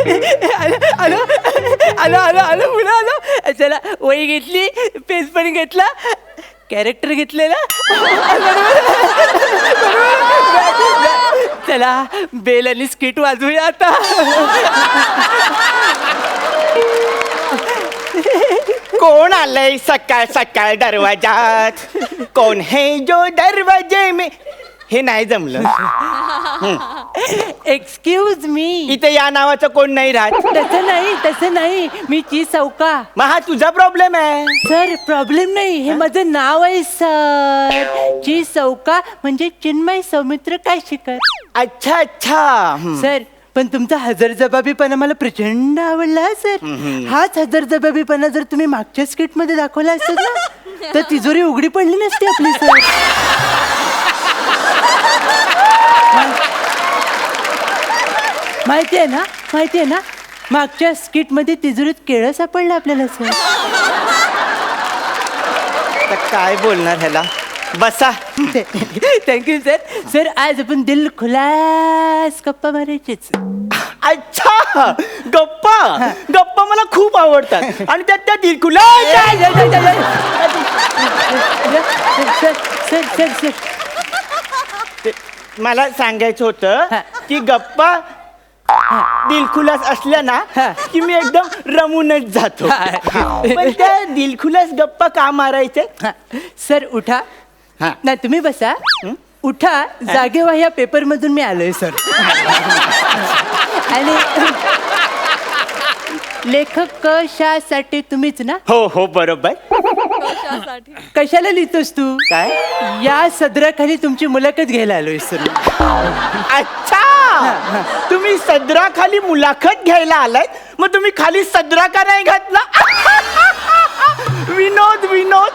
आलो आलो आलो आलो पुन्हा आलो. चला वही घेतली, पेज पण घेतला, कॅरेक्टर घेतलेला. चला बेल आणि स्किट वाजवूया आता. कोण आलंय सकाळ सकाळ दरवाजात? कोण है जो दरवाजे में? हे नाही जमलं. Excuse me. इथे या नावाचं कोण नाही राहत. तसं नाही मी चीज चौका. मग हा तुझा प्रॉब्लेम आहे. सर प्रॉब्लेम नाही, हे माझं नाव आहे सर. चीज चौका म्हणजे चिन्मय सौमित्र काशीकर. अच्छा अच्छा. सर पण तुमचा हजरजबाबीपणा मला प्रचंड आवडला सर. हाच हजरजबाबीपणा जर तुम्ही मागच्या स्किट मध्ये दाखवला असत ना तर तिजोरी उघडी पडली नसती आपली सर. माहिती आहे ना मागच्या स्किट मध्ये तिजोरीत केळं सापडलं आपल्याला सर. तर काय बोलणार ह्याला? बसा. Thank you sir. सर आज आपण दिल खुलास गप्पा मारायचीच. अच्छा गप्पा. गप्पा मला खूप आवडतात आणि त्यात त्या दिलखुला. सर सर सर मला सांगायचं होतं की गप्पा दिलखुलास असल्या ना की मी एकदम रमूनच जातो. पण त्या दिलखुलास गप्पा का मारायचे? सर उठा. नाही तुम्ही बसा. उठा जागे व्हा. या पेपर मधून मी आलोय सर. आणि लेखक कशासाठी तुम्हीच ना? हो हो बरोबर. कशाला लिहितोस तू? काय? या सदराखाली तुमची मुलाखत घ्यायला आलोय सर. अच्छा तुम्ही सदराखाली मुलाखत घ्यायला आलाय. मग तुम्ही खाली सदरा का नाही घातला? विनोद विनोद.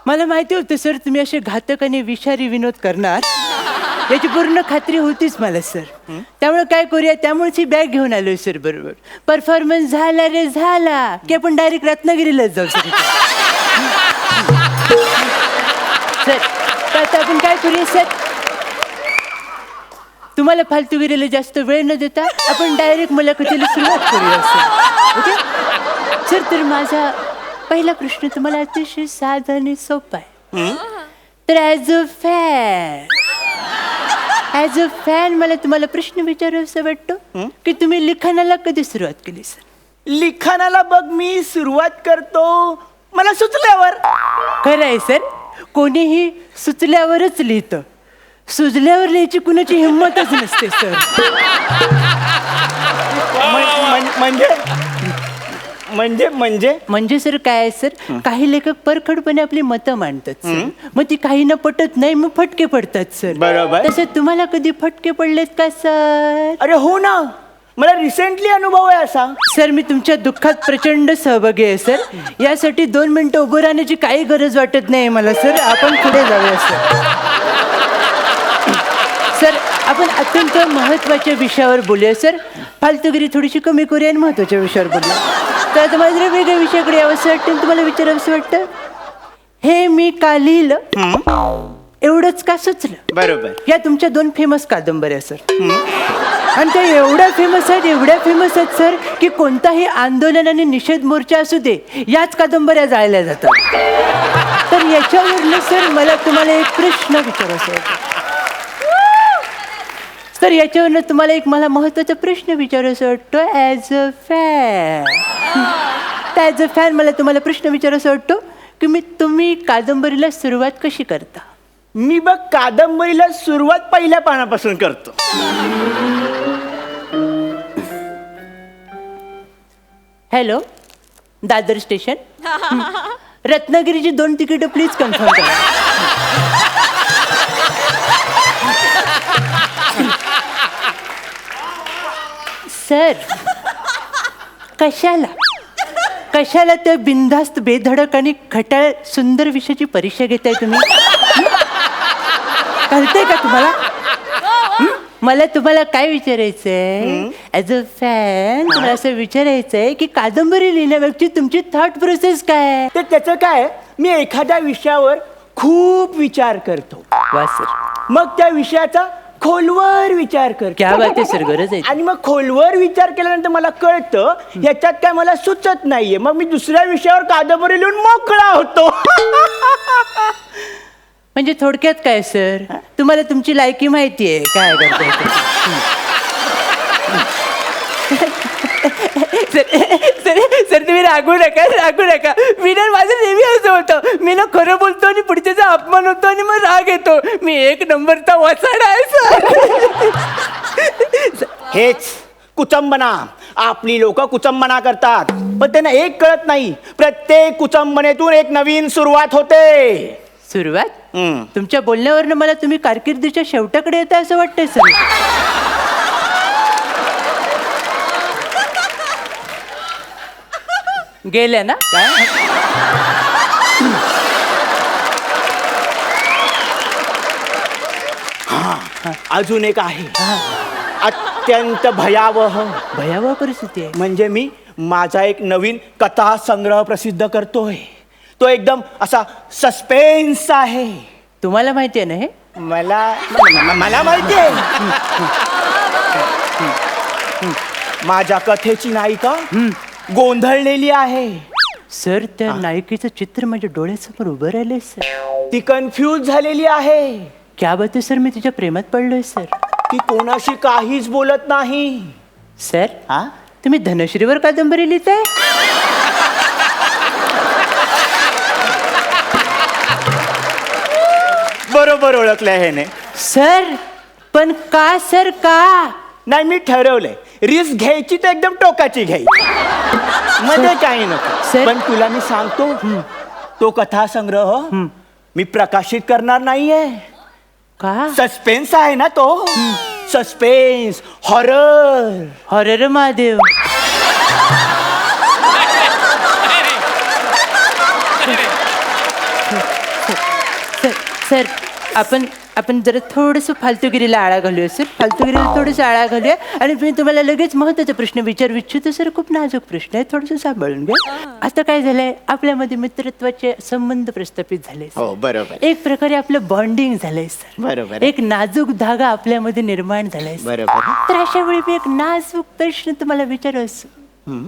मला माहिती होतं सर तुम्ही असे घातक आणि विषारी विनोद करणार. याची पूर्ण खात्री होतीच मला सर. त्यामुळे काय करूया, त्यामुळेच ही बॅग घेऊन आलोय सर. बरोबर परफॉर्मन्स झाला रे झाला की आपण डायरेक्ट रत्नागिरीलाच जाऊ सर. सर आता आपण काय करूया सर, तुम्हाला फालतूगिरीला जास्त वेळ न देता आपण डायरेक्ट मुलाखतीला सुरुवात करूया सर. Okay sir. तर माझा पहिला प्रश्न तुम्हाला अतिशय साधा आणि सोपा आहे. तर ॲज अ फॅन मला तुम्हाला प्रश्न विचारावा वाटतो की तुम्ही लिखाणाला कधी सुरुवात केली सर? लिखाणाला बघ मी सुरुवात करतो मला सुचल्यावर. खरं आहे सर. कोणीही सुचल्यावरच लिहितं. सुजल्यावर लिहायची कुणाची हिंमतच नसते सर. म्हणजे सर काय आहे सर, काही लेखक परखडपणे आपली मतं मांडतात सर. मग ती काहींना पटत नाही, मग फटके पडतात सर. बरोबर. तसं तुम्हाला कधी फटके पडलेत का सर? अरे हो ना, मला रिसेंटली अनुभव आहे असा. सर मी तुमच्या दुःखात प्रचंड सहभागी आहे सर. यासाठी 2 मिनिटं उभं राहण्याची काही गरज वाटत नाही मला सर. आपण पुढे जाऊया सर. सर आपण अत्यंत महत्त्वाच्या विषयावर बोलूया सर. फालतूगिरी थोडीशी कमी करूया आणि महत्त्वाच्या विषयावर बोलूया. तर आता मला जरा वेगळ्या विषयाकडे यावंसं वाटतं, तुम्हाला विचारावंसं वाटतं. हे मी का लिहिलं एवढंच का सुचलं? बरोबर. या तुमच्या 2 फेमस कादंबऱ्या सर. आणि त्या एवढ्या फेमस आहेत सर की कोणताही आंदोलन आणि निषेध मोर्चा असू दे याच कादंबऱ्या जाळल्या जातात. तर याच्यावरनं सर मला तुम्हाला एक प्रश्न विचारायचा होता. तर याच्यावरनं तुम्हाला एक मला महत्त्वाचा प्रश्न विचारायचा वाटतो. ॲज अ फॅन मला तुम्हाला प्रश्न विचारायचा वाटतो की तुम्ही कादंबरीला सुरुवात कशी करता? मी बघ कादंबरीला सुरुवात पहिल्या पानापासून करतो. Hello Dadar station. रत्नागिरीची 2 तिकीटं प्लीज कन्फर्म करा. सर कशाला त्या बिनधास्त बेधडक आणि खटाळ सुंदर विषयाची परीक्षा घेताय तुम्ही? कळतंय का तुम्हाला? मला तुम्हाला काय विचारायचंय, ॲज अ फॅन तुम्हाला असं विचारायचंय की कादंबरी लिहिण्यामागची तुमची थॉट प्रोसेस काय? तर त्याचं काय, मी एखाद्या विषयावर खूप विचार करतो. वा सर. मग त्या विषयाचा खोलवर विचार कर. क्या बात आहे सर, गरज आहे. आणि मग खोलवर विचार केल्यानंतर मला कळतं याच्यात काय मला सुचत नाहीये, मग मी दुसऱ्या विषयावर कादंबरी लिहून मोकळा होतो. म्हणजे थोडक्यात काय सर, तुम्हाला तुमची लायकी माहिती आहे काय करताय ते. सर सर तुम्ही रागू नका. मी ना माझं नेहमी असं होतं, मी ना खरं बोलतो आणि पुढच्याचा अपमान होतो आणि मग राग येतो. मी एक नंबरचा वसाडा आहे सर. हेच कुचंबना. आपली लोक कुचंबना करतात, पण त्यांना एक कळत नाही, प्रत्येक कुचंबनेतून एक नवीन सुरुवात होते. सुरुवात? तुमच्या बोलण्यावरनं मला तुम्ही कारकिर्दीच्या शेवटाकडे येता असं वाटतंय सर. गेल्या ना काय? अजून एक आहे, अत्यंत भयावह परिस्थिती आहे. म्हणजे मी माझा एक नवीन कथा संग्रह प्रसिद्ध करतोय. तो एकदम असा सस्पेन्स आहे. तुम्हाला माहिती आहे ना हे? मला माहिती आहे. माझ्या कथेची नायिका गोंधळलेली आहे. सर त्या नायिकेचं चित्र माझ्या डोळ्यासमोर उभं राहिलंय सर. ती कन्फ्यूज झालेली आहे. क्या बात आहे सर, मी तिच्या प्रेमात पडलोय सर. ती कोणाशी काहीच बोलत नाही. सर तुम्ही धनश्रीवर कादंबरी लिहिताय? बरोबर ओळखलंय ह्याने. सर पण का सर, का? नाही, मी ठरवलंय रिस्क घ्यायची तर एकदम टोकाची घ्यायची, मध्ये काही नको. सर. पण तुला मी सांगतो, तो कथा संग्रह मी प्रकाशित करणार नाहीये. का? सस्पेन्स आहे ना तो. Suspense, horror. Horror Mahadev. Sir आपण जरा थोडंसं फालतूगिरीला आळा घालूया सर. फालतूगिरीला थोडंसं आळा घालूया. आणि मी तुम्हाला लगेच महत्त्वाचा प्रश्न विचारू इच्छितो सर. खूप नाजूक प्रश्न आहे, थोडंसं सांभाळून घ्या. आता काय झालंय, आपल्यामध्ये मित्रत्वाचे संबंध प्रस्थापित झाले. हो बरोबर. एक प्रकारे आपलं बॉन्डिंग झालंय सर. बरोबर. एक नाजूक धागा आपल्यामध्ये निर्माण झालाय सर. बरोबर. तर अशा वेळी मी एक नाजूक प्रश्न तुम्हाला विचारू असं.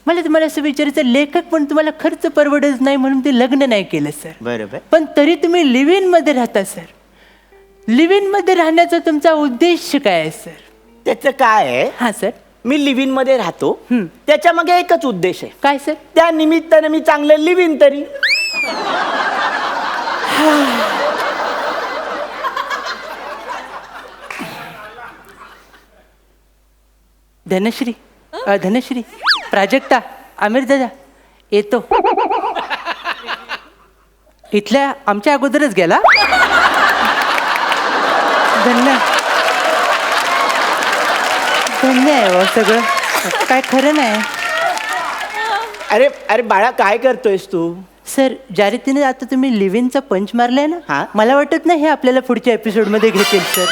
मला तुम्हाला असं विचारायचं, लेखक पण तुम्हाला खर्च परवडत नाही म्हणून ते लग्न नाही केलं सर. बरोबर. पण तरी तुम्ही लिव्ह इन मध्ये राहता सर. लिव्ह इन मध्ये राहण्याचा तुमचा उद्देश काय आहे सर? त्याचं काय आहे, हा सर. मी लिव्ह इन मध्ये राहतो, त्याच्या मागे एकच उद्देश आहे. काय सर? त्या निमित्ताने मी चांगलं लिव्ह इन तरी. धनश्री प्राजक्ता, आमिर दादा येतो. इथल्या आमच्या अगोदरच गेला. धन्य आहे हो सगळं, काय खरं नाही. अरे अरे बाळा, काय करतोयस तू? सर ज्या रीतीने आता तुम्ही लिव्ह इनचा पंच मारलाय ना, मला वाटत नाही हे आपल्याला पुढच्या एपिसोड मध्ये घेतील सर.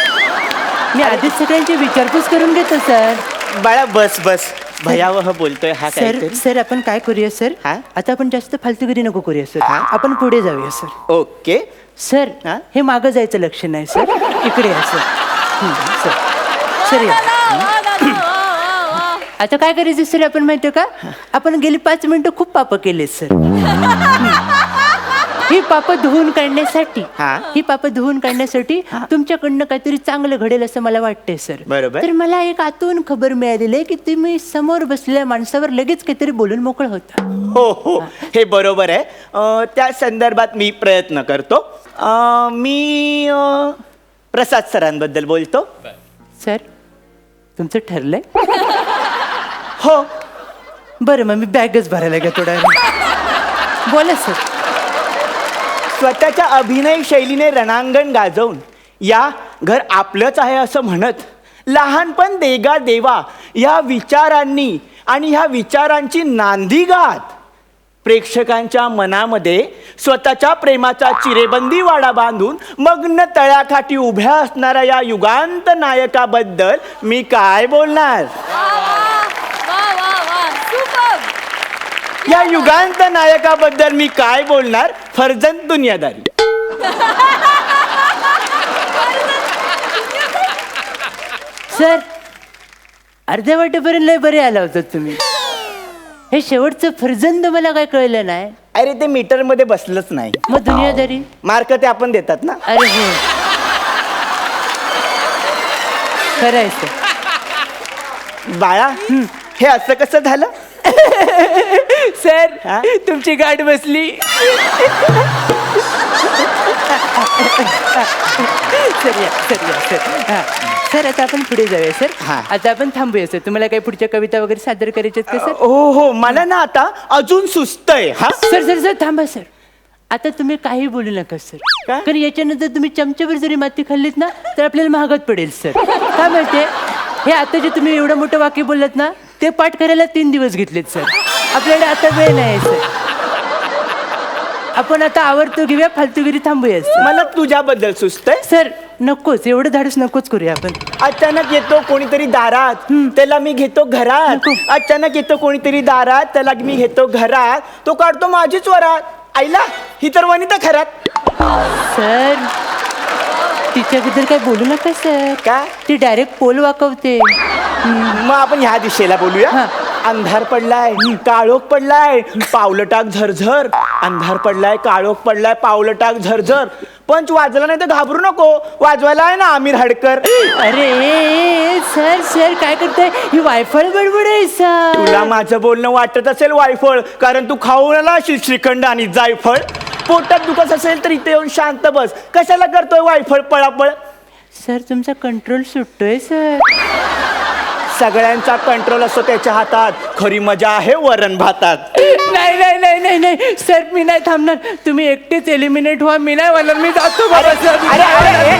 मी आधीच सगळ्यांची विचारपूस करून घेतो सर. बाळा बस भयावह बोलतोय हा. सर आपण काय करूया सर, आता आपण जास्त फालतूगिरी नको करूया सर. आपण पुढे जाऊया सर. Okay sir. हे मागं जायचं लक्ष नाही सर, इकडे या सर. सर या. आता काय करायचं सर आपण माहितीये का, आपण गेली 5 मिनिटं खूप पाप केले सर. ही पाप धुवून काढण्यासाठी तुमच्याकडनं काहीतरी चांगलं घडेल असं मला वाटतंय सर. बरोबर. तर मला एक आतून खबर मिळालेली आहे की तुम्ही समोर बसलेल्या माणसावर लगेच काहीतरी बोलून मोकळ होता. हो हे बरोबर आहे. त्या संदर्भात मी प्रयत्न करतो. मी प्रसाद सरांबद्दल बोलतो. सर तुमचं ठरलंय? हो. बरं मग मी बॅगच भरायला घ्या थोडा. बोला सर. स्वतःच्या अभिनय शैलीने रणांगण गाजवून या घर आपलंच आहे असं म्हणत, लहानपण देगा देवा या विचारांनी आणि ह्या विचारांची नांदी गात प्रेक्षकांच्या मनामध्ये स्वतःच्या प्रेमाचा चिरेबंदी वाडा बांधून मग्न तळ्याकाठी उभ्या असणाऱ्या या युगांत नायकाबद्दल मी काय बोलणार. या युगांत नायकाबद्दल मी काय बोलणार. फर्जंद दुनियादारी. सर अर्ध्या वाटेपर्यंत लय बरे आला होता तुम्ही. हे शेवटचं फर्जंद मला काय कळलं नाही. अरे ते मीटर मध्ये बसलंच नाही. मग दुनियादारी मार्क ते आपण देतात ना. अरे हो खरं आहे सर. बाळा हे असं कसं झालं? सर हा? तुमची गाठ बसली. सर या सर या सर. हा सर आता आपण पुढे जाऊया सर. हा. आता आपण थांबूया सर. तुम्हाला काही पुढच्या कविता वगैरे सादर करायच्यात का सर? हो हो मला ना आता अजून सुस्तय. हा सर सर सर थांबा सर. आता तुम्ही काही बोलू नका सर. का? कारण याच्यानंतर तुम्ही चमच्यावर जरी माती खाल्लीत ना तर आपल्याला महागात पडेल सर. काय माहितीये हे आता जे तुम्ही एवढं मोठं वाक्य बोललात ना ते पाठ करायला 3 दिवस घेतलेत सर. आपल्याकडे आता वेळ नाही सर. आपण आता आवर्तो घेऊया फालतूगिरी थांबूया सर. मला तुझ्याबद्दल सुस्तय. सर नकोच एवढं धाडस नकोच करूया आपण. अचानक येतो कोणीतरी दारात त्याला मी घेतो घरात. नको. अचानक येतो कोणीतरी दारात त्याला मी घेतो घरात. तो काढतो माझीच वरात. आईला ही तर वनिता खरात. सर तिच्याबद्दल काय बोलू नका सर. का? ती डायरेक्ट पोल वाकवते. मग आपण ह्या दिशेला बोलूया. हा. अंधार पडलाय काळोख पडलाय पावलं टाक झरझर. अंधार पडलाय काळोख पडलाय पावलं टाक झरझर. पंच वाजला नाही तर घाबरू नको. वाजवायला आहे ना आमिर हाडकर. अरे सर सर काय करताय ही वायफळ बडबड आहे सर. तुला माझं बोलणं वाटत असेल वायफळ कारण तू खाऊन आला असेल श्रीखंड आणि जायफळ. पोटात दुखत असेल तर इथे येऊन शांत बस. कशाला करतोय वायफळ पळापळ? सर तुमचा कंट्रोल सुटतोय सर. सगळ्यांचा कंट्रोल असतो त्याच्या हातात. खरी मजा आहे वरण भातात. नाही नाही नाही नाही नाही सर मी नाही थांबणार. तुम्ही एकटेच एलिमिनेट व्हा. मी नाही होणार. मी जातो बाबा अरे, सर. अरे, अरे,